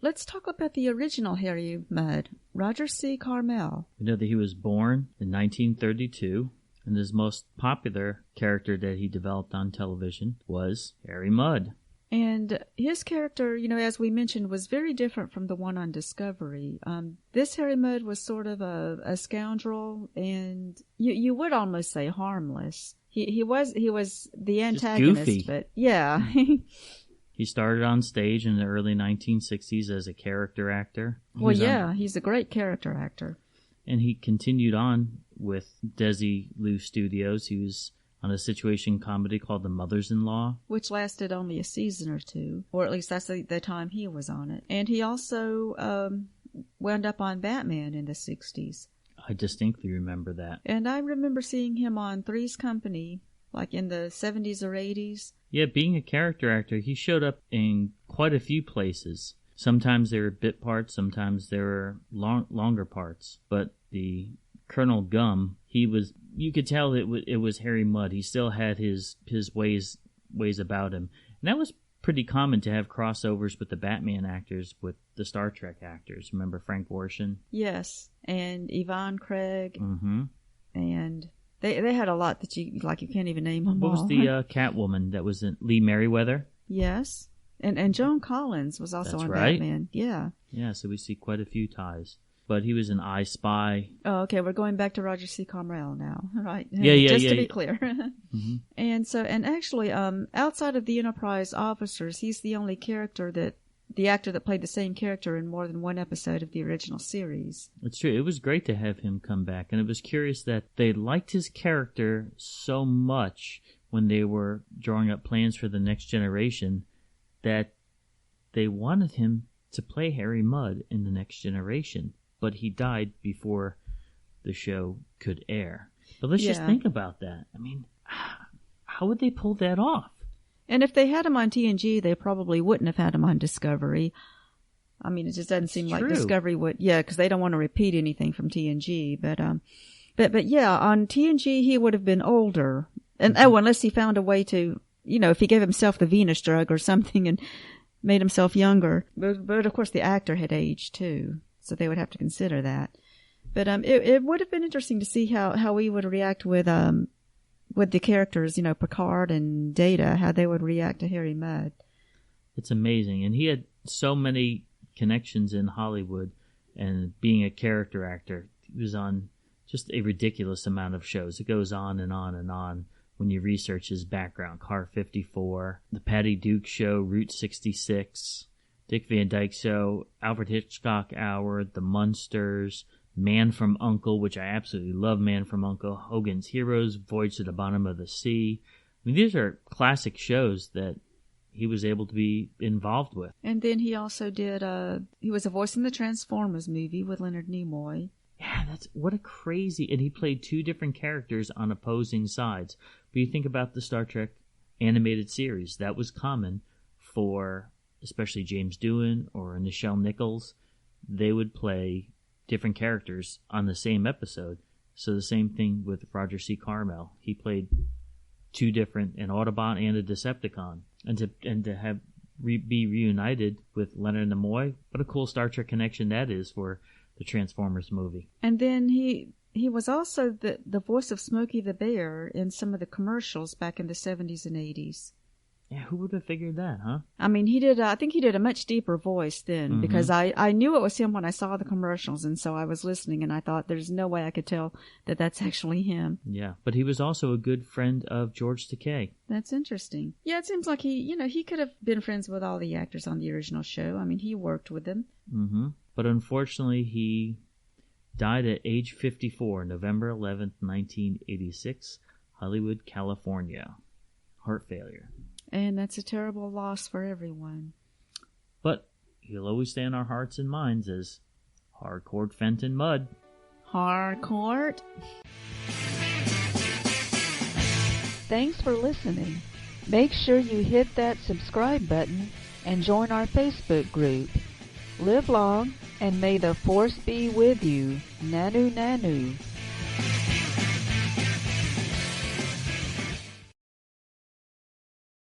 let's talk about the original Harry Mudd, Roger C. Carmel. We know that he was born in 1932, and his most popular character that he developed on television was Harry Mudd. And his character, as we mentioned, was very different from the one on Discovery. This Harry Mudd was sort of a scoundrel, and you would almost say harmless. He was the antagonist, goofy. But yeah. He started on stage in the early 1960s as a character actor. He's a great character actor. And he continued on with Desilu Studios. He was on a situation comedy called The Mothers-in-Law, which lasted only a season or two, or at least that's the time he was on it. And he also wound up on Batman in the 60s. I distinctly remember that. And I remember seeing him on Three's Company, like in the 70s or 80s. Yeah, being a character actor, he showed up in quite a few places. Sometimes they were bit parts, sometimes they were longer parts. But the Colonel Gum, you could tell it was Harry Mudd. He still had his ways about him. And that was pretty common to have crossovers with the Batman actors with the Star Trek actors. Remember Frank Gorshin? Yes, and Yvonne Craig. Mm-hmm. And they had a lot that you can't even name them all. What was the Catwoman that was in Lee Merriweather? Yes. And Joan Collins was also on right. Batman. Yeah. Yeah, so we see quite a few ties. But he was an I Spy. Oh, okay. We're going back to Roger C. Carmel now, right? Yeah. Just to be clear. Mm-hmm. And actually, outside of the Enterprise officers, he's the only the actor that played the same character in more than one episode of the original series. It's true. It was great to have him come back, and it was curious that they liked his character so much when they were drawing up plans for the next generation that they wanted him to play Harry Mudd in the next generation. But he died before the show could air. But let's just think about that. I mean, how would they pull that off? And if they had him on TNG, they probably wouldn't have had him on Discovery. I mean, it just doesn't seem like Discovery would. Yeah, because they don't want to repeat anything from TNG. But yeah, on TNG he would have been older. And unless he found a way to, if he gave himself the Venus drug or something and made himself younger. But of course the actor had aged too. So they would have to consider that. But it would have been interesting to see how we would react with the characters, Picard and Data, how they would react to Harry Mudd. It's amazing. And he had so many connections in Hollywood, and being a character actor, he was on just a ridiculous amount of shows. It goes on and on and on when you research his background. Car 54, The Patty Duke Show, Route 66... Dick Van Dyke Show, Alfred Hitchcock Hour, The Munsters, Man from U.N.C.L.E., which I absolutely love Man from U.N.C.L.E., Hogan's Heroes, Voyage to the Bottom of the Sea. I mean, these are classic shows that he was able to be involved with. And then he also did, he was a voice in the Transformers movie with Leonard Nimoy. Yeah, what a crazy, and he played two different characters on opposing sides. But you think about the Star Trek animated series, that was common for especially James Doohan or Nichelle Nichols. They would play different characters on the same episode. So the same thing with Roger C. Carmel. He played two different, an Autobot and a Decepticon. And to have be reunited with Leonard Nimoy, what a cool Star Trek connection that is for the Transformers movie. And then he was also the voice of Smokey the Bear in some of the commercials back in the 70s and 80s. Yeah, who would have figured that, huh? I mean, I think he did a much deeper voice then, because I knew it was him when I saw the commercials, and so I was listening, and I thought there's no way I could tell that that's actually him. Yeah, but he was also a good friend of George Takei. That's interesting. Yeah, it seems like he could have been friends with all the actors on the original show. I mean, he worked with them. Mm-hmm. But unfortunately, he died at age 54, November 11th, 1986, Hollywood, California. Heart failure. And that's a terrible loss for everyone. But he'll always stay in our hearts and minds as Harcourt Fenton Mudd. Harcourt. Thanks for listening. Make sure you hit that subscribe button and join our Facebook group. Live long, and may the Force be with you. Nanu Nanu.